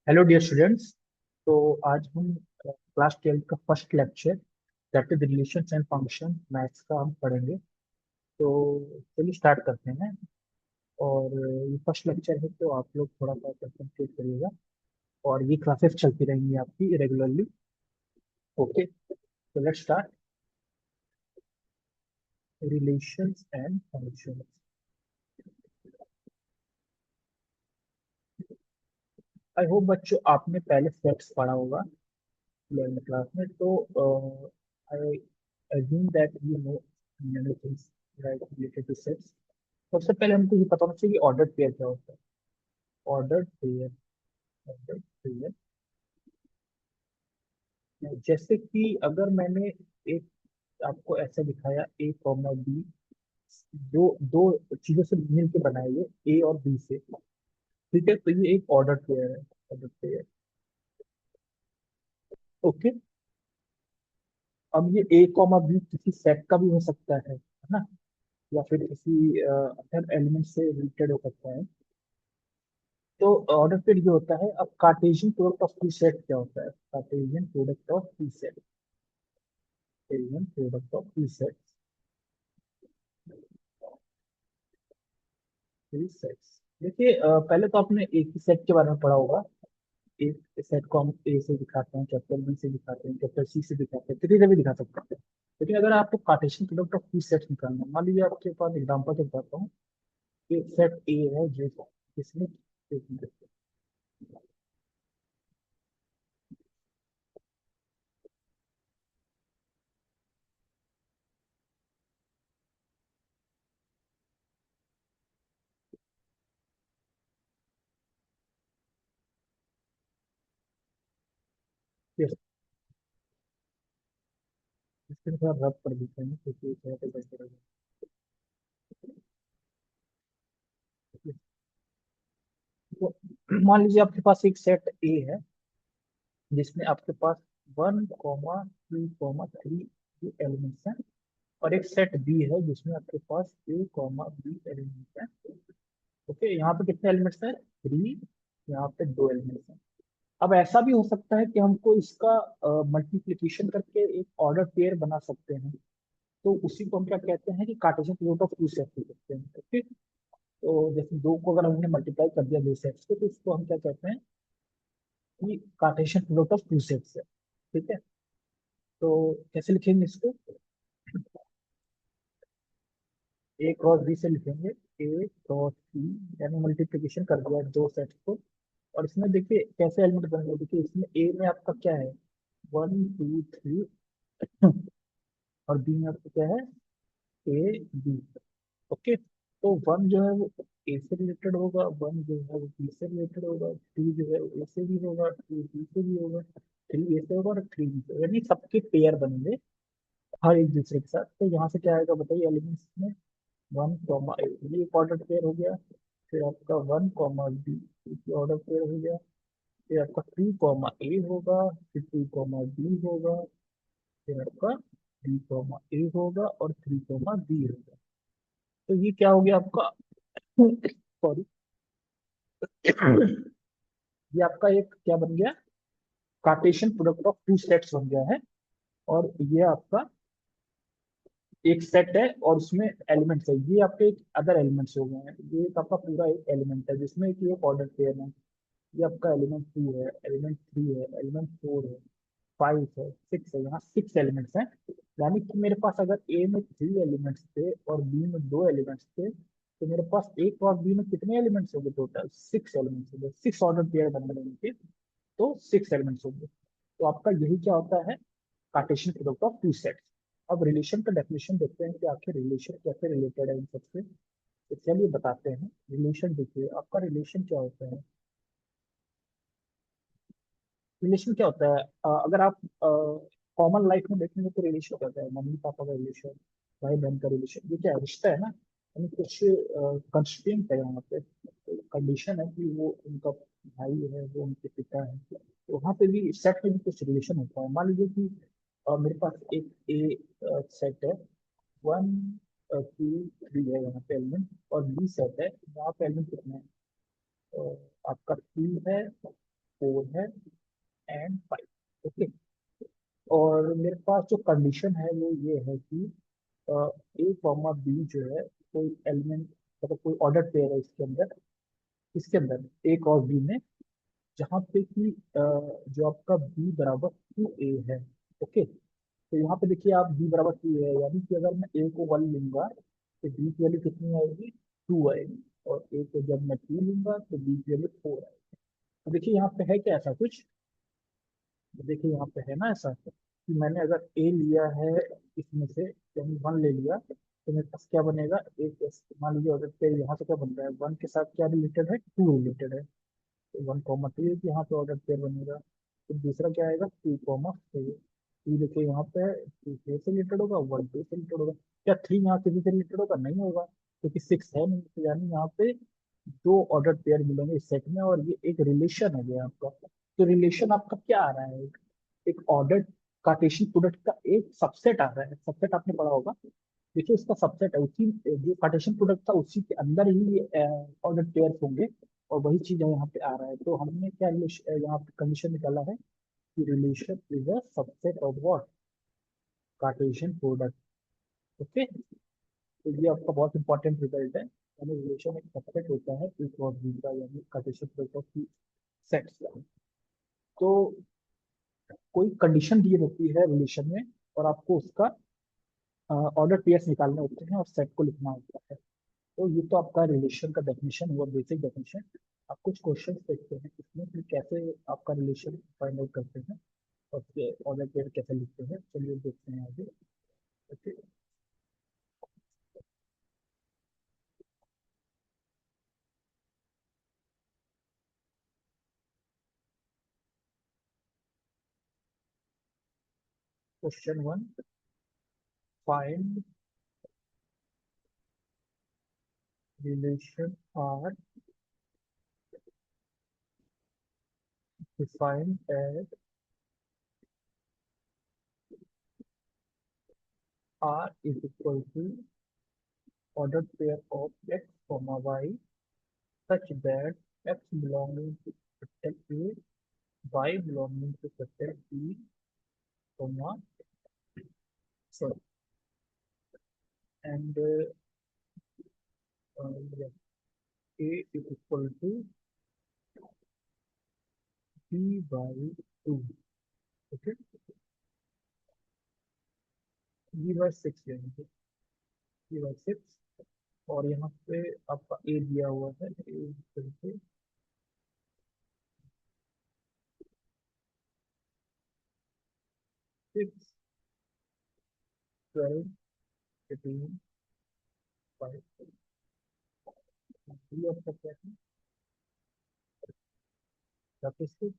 Hello dear students. तो आज हम क्लास 12 का first lecture that is relations and function maths का हम पढ़ेंगे। तो चलिए स्टार्ट करते हैं। और ये फर्स्ट लेक्चर है तो आप लोग थोड़ा सा कंसंट्रेट करिएगा। और ये क्लासेस चलती रहेंगी आपकी रेगुलरली। ओके, तो let's start relations and functions. I hope बच्चों आपने पहले सेट्स पढ़ा होगा 11th क्लास में। तो आई assume that you know many things right related to sets. सबसे पहले हमको ये पता होना चाहिए कि ऑर्डर पेयर क्या होता है। ऑर्डर पेयर, ऑर्डर पेयर जैसे कि अगर मैंने एक आपको ऐसा दिखाया ए कॉमा बी, दो दो चीजों से मिल के बनाए ये ए और बी से। ठीक है, तो ये एक ऑर्डर पेयर है, ऑर्डर पेयर। ओके, अब ये ए कॉमा बी किसी सेट का भी हो सकता है ना, या फिर किसी अदर एलिमेंट से रिलेटेड हो सकता है। तो ऑर्डर पेयर ये होता है। अब Cartesian product of two set क्या होता है? Cartesian product of two set, Cartesian product of two set, three sets. देखिए पहले तो आपने एक ही सेट के बारे में पढ़ा होगा। एक सेट को हम ए से दिखाते हैं, कैपिटल बी से दिखाते हैं, कैपिटल सी से दिखाते हैं, थ्री से भी दिखा सकते हैं। लेकिन अगर आपको Cartesian product of two sets निकालना है, मान लीजिए आपके पास एग्जांपल के बताता हूँ। एक सेट ए है जो जिसमें इसके थोड़ा रब कर देते हैं क्योंकि थोड़ा सा गड़बड़ है। तो मान लीजिए आपके पास एक सेट ए है जिसमें आपके पास 1, 2, 3 एलिमेंट्स हैं। और एक सेट बी है जिसमें आपके पास A, B एलिमेंट्स हैं। ओके, यहाँ पे कितने एलिमेंट्स हैं? थ्री। यहाँ पे दो एलिमेंट्स हैं। अब ऐसा भी हो सकता है कि हमको इसका मल्टीप्लिकेशन करके एक ऑर्डर पेयर बना सकते हैं। तो उसी को हम क्या कहते हैं कि Cartesian product of two sets लिख सकते हैं। ओके, तो जैसे दो को अगर हमने मल्टीप्लाई कर दिया दो सेट्स को, तो इसको हम क्या कहते हैं कि Cartesian product of two sets है। ठीक है, तो कैसे लिखेंगे इसको? ए क्रॉस बी से लिखेंगे। ए क्रॉस बी, यानी मल्टीप्लिकेशन कर दिया दो सेट्स को। और इसमें देखिए कैसे एलिमेंट बनेंगे। देखिए इसमें ए में आपका क्या है? 1, 2, 3। और बी में आपका क्या है? A, B। ओके, तो वन जो है वो ए से रिलेटेड होगा, वन जो है वो बी से रिलेटेड होगा, टू जो है वो ए से भी होगा, टू बी से भी होगा, थ्री ए से होगा और थ्री बी से, यानी सबके पेयर बनेंगे हर एक दूसरे के साथ। तो यहाँ से क्या आएगा बताइए एलिमेंट्स में? 1, A, ये एक ऑर्डर पेयर हो गया। फिर आपका 1, B, ये ऑर्डर पेयर हो गया। फिर आपका 2, A होगा, फिर 2, B होगा, फिर आपका 3, A होगा और 3, B होगा। तो ये क्या हो गया आपका? सॉरी, ये आपका एक क्या बन गया? Cartesian product of two sets बन गया है। और ये आपका एक सेट है और उसमें एलिमेंट्स है। ये आपके एक अदर एलिमेंट्स हो गए हैं। ये एक आपका पूरा एक एलिमेंट है जिसमें कि एक ऑर्डर पेयर है। ये आपका एलिमेंट टू है, एलिमेंट थ्री है, एलिमेंट फोर है, फाइव है, सिक्स है। यहाँ सिक्स एलिमेंट्स हैं। यानी कि मेरे पास अगर ए में थ्री एलिमेंट्स थे और बी में दो एलिमेंट्स थे, तो मेरे पास ए और बी में कितने एलिमेंट्स हो गए? टोटल सिक्स एलिमेंट्स हो गए। सिक्स ऑर्डर पेयर बन गए इनके, तो सिक्स एलिमेंट्स हो गए। तो आपका यही क्या होता है? Cartesian product of two sets. अब रिलेशन का डेफिनेशन देखते हैं कि आखिर रिलेशन कैसे रिलेटेड है इन सबसे। तो चलिए बताते हैं। रिलेशन देखिए, आपका रिलेशन क्या होता है? रिलेशन क्या होता है? अगर आप कॉमन लाइफ में देखेंगे तो रिलेशन क्या होता है? मम्मी पापा का रिलेशन, भाई बहन का रिलेशन, ये क्या है? रिश्ता है ना। यानी कुछ कंस्ट्रेंट है यहाँ पे, कंडीशन है कि वो उनका भाई है, वो उनके पिता है। तो वहाँ पे भी सेट में भी कुछ रिलेशन होता है। मान लीजिए कि मेरे पास एक ए सेट है। 1, 2, 3 है यहाँ पे एलिमेंट, और बी सेट है। यहाँ पे एलिमेंट कितने हैं? आपका 3 है, 4 है एंड 5। ओके। और मेरे पास जो कंडीशन है वो ये है कि ए कॉमा बी जो है कोई एलिमेंट, मतलब कोई ऑर्डर पेयर है इसके अंदर ए और बी में, जहाँ पे कि जो आपका बी बराबर 2a है। ओके। तो यहाँ पे देखिए आप बी बराबर 2 है, यानी कि अगर मैं ए को 1 लूंगा तो बी की वैल्यू कितनी आएगी, 2 आएगी। और ए को जब मैं 2 लूंगा तो बी की वैल्यू 4 आएगी। तो देखिए यहाँ पे है क्या ऐसा कुछ, तो देखिए यहाँ पे है ना ऐसा कि मैंने अगर ए लिया है इसमें से, यानी 1 ले लिया, तो मेरे पास क्या बनेगा, एक मान लीजिए अगर पे यहाँ से क्या बन रहा है, 1 के साथ क्या रिलेटेड है, 2 रिलेटेड है। तो 1 कॉमा 2 यहाँ पे ऑर्डर पेयर बनेगा। तो दूसरा क्या आएगा, 2 कॉमा 3। टू देखिए यहाँ पे 2 से रिलेटेड होगा, 1 2 से रिलेटेड होगा। क्या 3 यहाँ किसी से रिलेटेड होगा, नहीं होगा, क्योंकि 6 है नहीं। तो यानी यहाँ पे दो ऑर्डर पेयर मिलेंगे इस सेट में, और ये एक रिलेशन है गया आपका। तो रिलेशन आपका क्या आ रहा है, एक ऑर्डर कार्टेशियन प्रोडक्ट का एक सबसेट आ रहा है। सबसेट आपने पढ़ा होगा, देखिए इसका सबसेट है, उसी जो कार्टेशियन प्रोडक्ट था उसी के अंदर ही ऑर्डर पेयर होंगे। और वही चीज यहाँ पे आ रहा है। तो हमने क्या यहाँ पे कंडीशन निकाला है कि relation is a subset of what, Cartesian product. Okay. तो ये आपका बहुत इंपॉर्टेंट रिजल्ट है, यानी रिलेशन एक सबसेट होता है एक और बी का, यानी कार्टेशियन प्रोडक्ट ऑफ सेट्स का। तो कोई कंडीशन दी होती है रिलेशन में, और आपको उसका ऑर्डर पेयर्स निकालने होते हैं और सेट को लिखना होता है। तो ये तो आपका रिलेशन का डेफिनेशन हुआ, बेसिक डेफिनेशन। आप कुछ क्वेश्चन देखते हैं इसमें कि कैसे आपका रिलेशन फाइंड आउट करते हैं और फिर ऑर्डर पेयर कैसे लिखते हैं। चलिए देखते हैं आगे। Okay. Question 1, find relation R defined as R is equal to order pair of x comma y such that x belonging to capital A, y belonging to capital B, comma, sorry, and yeah, A is equal to B by 2, okay, B by 6 यानी कि B by 6। और यहाँ पे आपका A दिया हुआ है, A is equal to 6, 12, 18, 5। B आपका क्या है, 36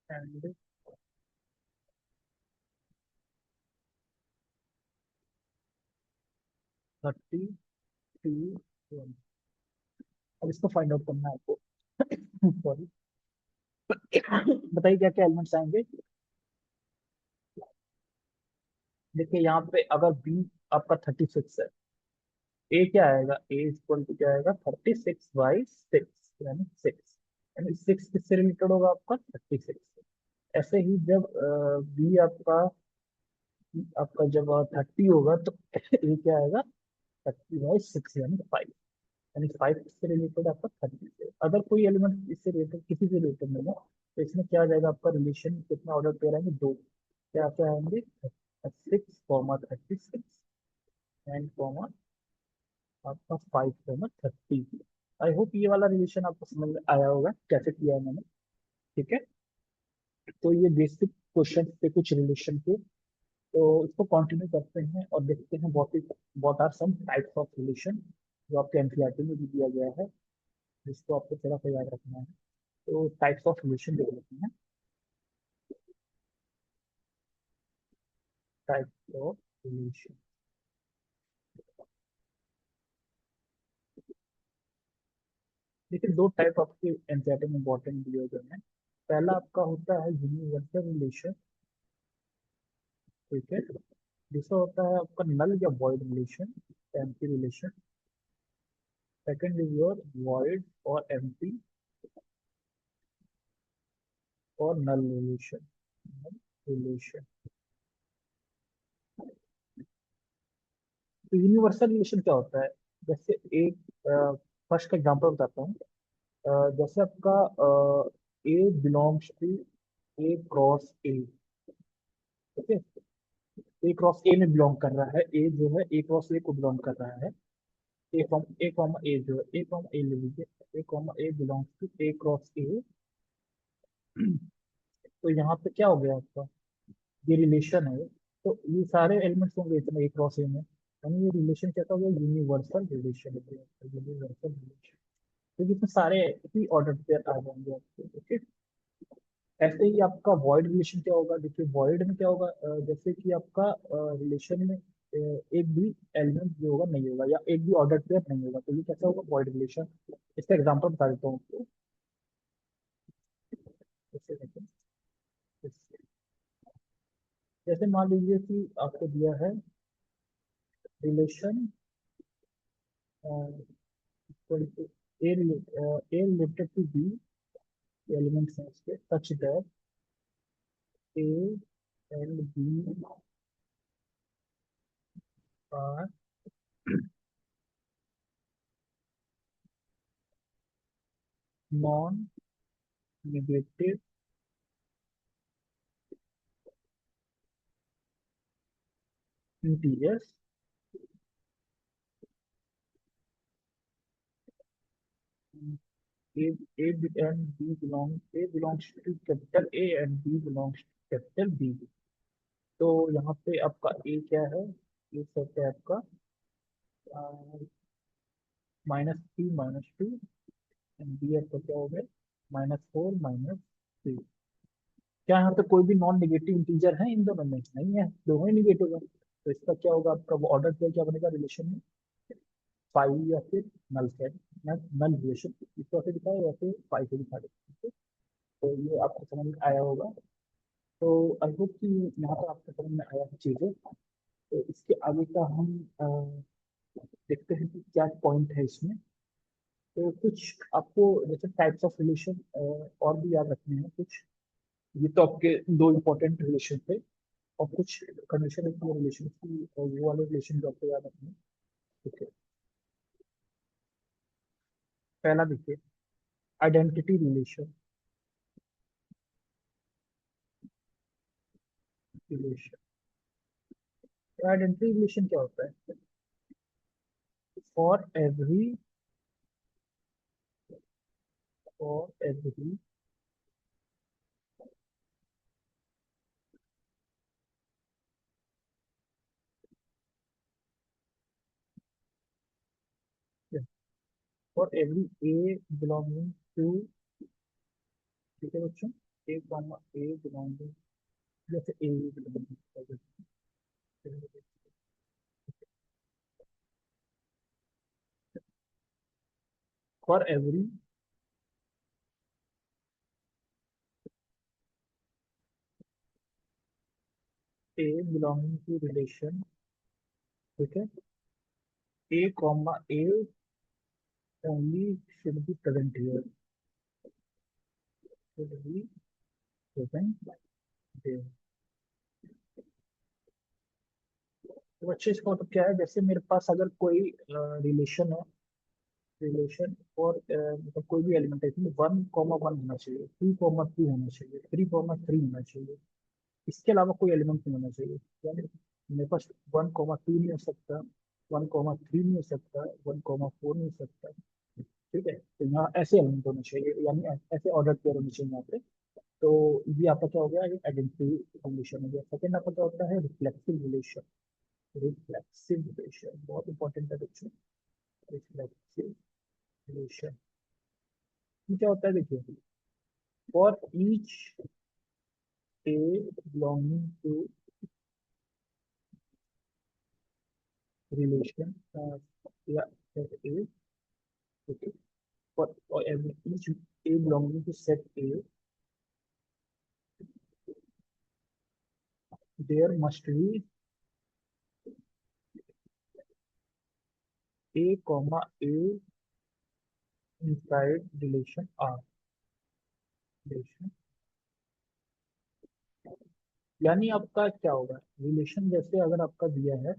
and 32। अब इसको फाइंड आउट करना है आपको। सॉरी। बताइए क्या क्या एलिमेंट्स आएंगे। देखिए यहाँ पे अगर बी आपका 36 है, ए क्या आएगा, ए इक्वल टू क्या आएगा, 36/6, यानी 6। यानी 6 किससे रिलेटेड होगा आपका, 36। ऐसे ही जब बी आपका आपका जब 30 होगा तो ए क्या आएगा, 30/6 यानी 5। यानी 5 किससे रिलेटेड आपका, 30 से। अगर कोई एलिमेंट इससे रिलेटेड किसी से रिलेटेड नहीं है, तो इसमें क्या आ जाएगा आपका रिलेशन, कितना ऑर्डर पेयर आएंगे, दो। क्या क्या आएंगे, 6, 36 एंड कॉमा आपका 5, 30। आई होप ये वाला रिलेशन आपको समझ में आया होगा कैसे किया है मैंने। ठीक है। तो ये बेसिक क्वेश्चन थे कुछ रिलेशन के। तो इसको कंटिन्यू करते हैं और देखते हैं what are some types of relation, जो आपके एनसीईआरटी में भी दिया गया है, जिसको आपको थोड़ा सा याद रखना है। तो टाइप्स ऑफ रिलेशन देख लेते हैं। टाइप्स ऑफ रिलेशन, देखिए दो टाइप आपके एनसीईआरटी में इंपॉर्टेंट दिए गए हैं। पहला आपका होता है यूनिवर्सल रिलेशन। ठीक है। दूसरा होता है आपका नल या void relation, empty relation. Second is your void और empty और null relation. Null relation. तो यूनिवर्सल रिलेशन क्या होता है? जैसे एक फर्स्ट का एग्जांपल बताता हूँ। जैसे आपका A belongs to A cross A. Okay, A cross A में बिलोंग कर रहा है, ए जो है ए क्रॉस ए को बिलोंग कर रहा है। ए कॉमा ए जो है, ए कॉमा ए ले लीजिए, A comma A belongs to A cross A. तो यहाँ पे क्या हो गया आपका, ये रिलेशन है। तो ये सारे एलिमेंट्स होंगे इसमें ए क्रॉस ए में, यानी ये रिलेशन क्या हो गया, यूनिवर्सल रिलेशन है। यूनिवर्सल रिलेशन, क्योंकि इसमें सारे ही ऑर्डर पेयर आ जाएंगे आपके। ओके, ऐसे ही आपका वॉइड रिलेशन क्या होगा, देखिए वॉइड में क्या होगा, जैसे कि आपका रिलेशन में एक भी एलिमेंट जो होगा नहीं होगा, या एक भी ऑर्डर पेयर नहीं होगा, तो ये कैसा होगा, वॉइड रिलेशन। इसका एग्जांपल बता देता हूँ आपको। जैसे देखो, जैसे मान लीजिए कि आपको दिया है relation A related to B, elements हैं इसके, such that A and B are non negative integers. A, A and B belongs to capital A and B belongs to capital B। तो यहाँ पे आपका A क्या है, ये सेट है आपका -3 -2, एंड B आपका क्या हो गया, -4 -3। क्या यहाँ पे कोई भी नॉन नेगेटिव इंटीजर है इन दोनों में? नहीं है, दोनों ही नेगेटिव है। तो इसका क्या होगा, आपका वो ऑर्डर क्या क्या बनेगा रिलेशन में, फाइव या फिर नल सेट, नल रिलेशन। इसको ऐसे दिखाया या फिर फाइव से दिखा देते। तो ये आपको समझ में आया होगा। तो आई होप कि यहाँ पर आपको समझ में आया है चीजें। तो इसके आगे का हम देखते हैं कि क्या पॉइंट है इसमें। तो कुछ आपको जैसे टाइप्स ऑफ रिलेशन और भी याद रखने हैं कुछ। ये तो आपके दो इंपॉर्टेंट रिलेशन थे, और कुछ कंडीशन रिलेशन की, और वो वाले रिलेशन जो आपको याद रखने हैं। ठीक है, पहला देखिए, identity relation. Relation, identity relation क्या होता है, for every, for every for every A belonging to, ठीक है बच्चों, ए कॉमा ए बिलोंगिंग, जैसे A belonging, for every A belonging to relation, ठीक है, A comma A only should be present here, should be present here. तो बच्चे इसका मतलब क्या है, जैसे मेरे पास अगर कोई रिलेशन है, रिलेशन और मतलब कोई भी एलिमेंट है, इसमें 1,1 होना चाहिए, 2,2 होना चाहिए, 3,3 होना चाहिए, इसके अलावा कोई एलिमेंट नहीं होना चाहिए। यानी मेरे पास 1,2 नहीं हो सकता, 1,3 नहीं हो सकता, 1,4 नहीं हो सकता। ठीक है, तो यहाँ ऐसे एलिमेंट होने चाहिए, यानी ऐसे ऑर्डर पेयर होने चाहिए यहाँ पे। तो ये आपका क्या हो गया, ये आइडेंटिटी रिलेशन हो गया। सेकंड आपका क्या होता है, रिफ्लेक्सिव रिलेशन। रिफ्लेक्सिव रिलेशन बहुत इंपॉर्टेंट है बच्चों। रिफ्लेक्सिव रिलेशन क्या होता है, देखिए, for each A belonging to relation या A, okay, for every each A belonging to set A, there must be A comma A implied relation R relation, यानी आपका क्या होगा रिलेशन, जैसे अगर आपका दिया है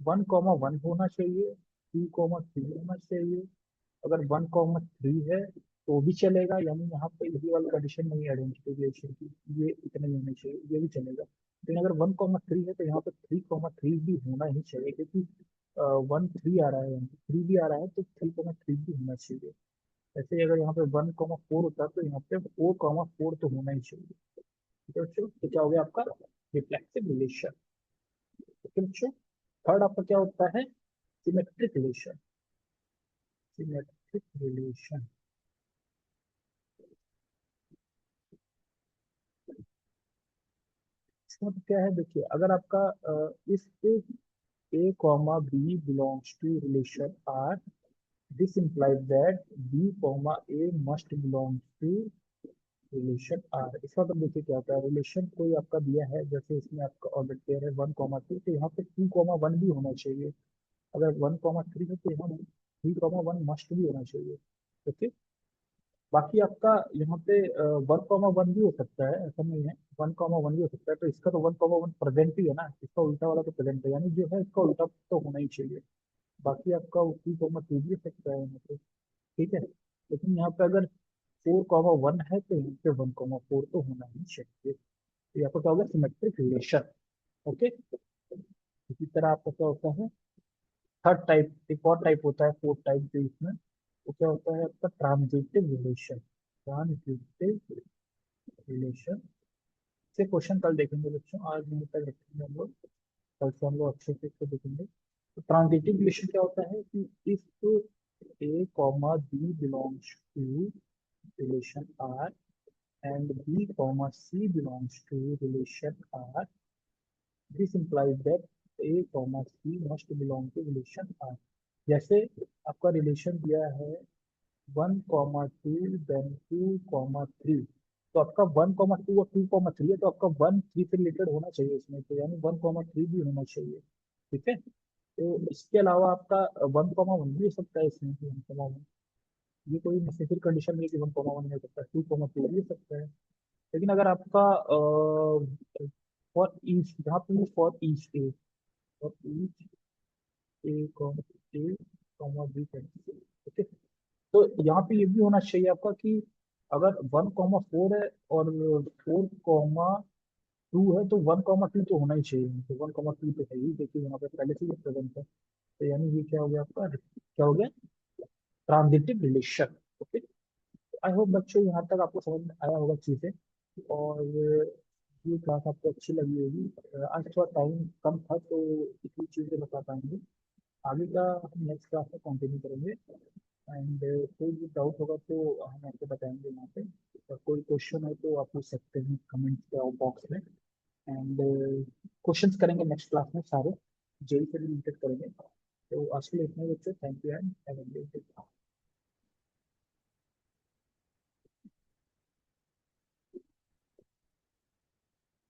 1,1 होना चाहिए, 2,3 होना चाहिए, अगर 1,3 है तो भी चलेगा, यानी यहाँ पे ये वाली कंडीशन नहीं है आइडेंटिटी रिलेशन की, ये इतने ही होने चाहिए, ये भी चलेगा। लेकिन अगर 1,3 है तो यहाँ पे 3,3 भी होना ही चाहिए, क्योंकि 1,3 आ रहा है, यहाँ पे 3 भी आ रहा है, तो 3,3 भी होना चाहिए। ऐसे ही अगर यहाँ पे 1,4 होता तो यहाँ पे 4,4 तो होना ही चाहिए। ठीक है बच्चों, तो क्या हो गया आपका रिफ्लेक्सिव रिलेशन। ठीक है बच्चों, थर्ड आपका क्या होता है सिमेट्रिक रिलेशन। सिमेट्रिक रिलेशन इसका मतलब क्या है, देखिए अगर आपका इस A comma B belongs to relation R, this implies that B comma A must belong to relation R. इसका मतलब देखिए क्या होता है, रिलेशन कोई आपका दिया है, जैसे इसमें आपका ऑर्बिट पेयर है 1,2, तो यहाँ पे 2,1 भी होना चाहिए। अगर 1,3 है तो यहाँ 3,1 मस्ट भी होना चाहिए। ओके, बाकी आपका यहाँ पे 1,1 भी हो सकता है, ऐसा नहीं है, 1,1 भी हो सकता है, तो इसका तो 1,1 प्रेजेंट ही है ना, इसका उल्टा वाला तो प्रेजेंट है, यानी जो है इसका उल्टा तो होना ही चाहिए। बाकी आपका 2,2 भी हो सकता है यहाँ पे। ठीक है, लेकिन यहाँ पे अगर 4,1 है तो यहाँ पे 1,4 तो होना ही चाहिए। तो यहाँ पर क्या होगा सिमेट्रिक रिलेशन। ओके, इसी तरह आपका क्या होता है थर्ड टाइप, एक और टाइप होता है फोर्थ टाइप जो इसमें, वो क्या होता है आपका ट्रांजिटिव रिलेशन। ट्रांजिटिव रिलेशन से क्वेश्चन कल देखेंगे बच्चों, आज नहीं तक रखेंगे हम लोग, कल से हम लोग अच्छे से इसको देखेंगे। तो ट्रांजिटिव रिलेशन क्या होता है कि if A comma B belongs to relation R and B comma C belongs to relation R, this implies that a comma C must belong to relation R. जैसे आपका रिलेशन दिया है 1,2 देन 2,3, तो आपका 1,2 और 2,3 है, तो आपका 1,3 से रिलेटेड होना चाहिए इसमें, तो यानी 1,3 भी होना चाहिए। ठीक है, तो इसके अलावा आपका 1,1 भी हो सकता है इसमें, 1,1 ये कोई नेसेसरी कंडीशन नहीं है कि 1,1 नहीं हो सकता, 2,2 भी हो सकता है। लेकिन अगर आपका फॉर ईच, यहाँ पे for each A, for each A comma A comma B, okay, तो यहाँ पे ये भी होना चाहिए आपका कि अगर 1,4 है और 4,2 है तो 1,2 तो होना ही चाहिए, तो 1,2 तो है ही, देखिए यहाँ पे पहले से ही प्रेजेंट है, तो यानी ये क्या हो गया आपका, क्या हो गया transitive relation. Okay, I hope बच्चों यहाँ तक आपको समझ में आया होगा चीजें, और ये क्लास आपको अच्छी लगी होगी। आज थोड़ा टाइम कम था तो इतनी चीजें बता पाएंगे, आगे का हम नेक्स्ट क्लास में कंटिन्यू करेंगे। एंड कोई भी डाउट होगा तो हम आपको बताएंगे यहाँ पे, और कोई क्वेश्चन है तो आप पूछ सकते हैं कमेंट बॉक्स में। एंड क्वेश्चंस करेंगे नेक्स्ट क्लास में सारे, जेई से रिलेटेड करेंगे। तो आज के लिए इतना ही बच्चों, thank you and have a great day.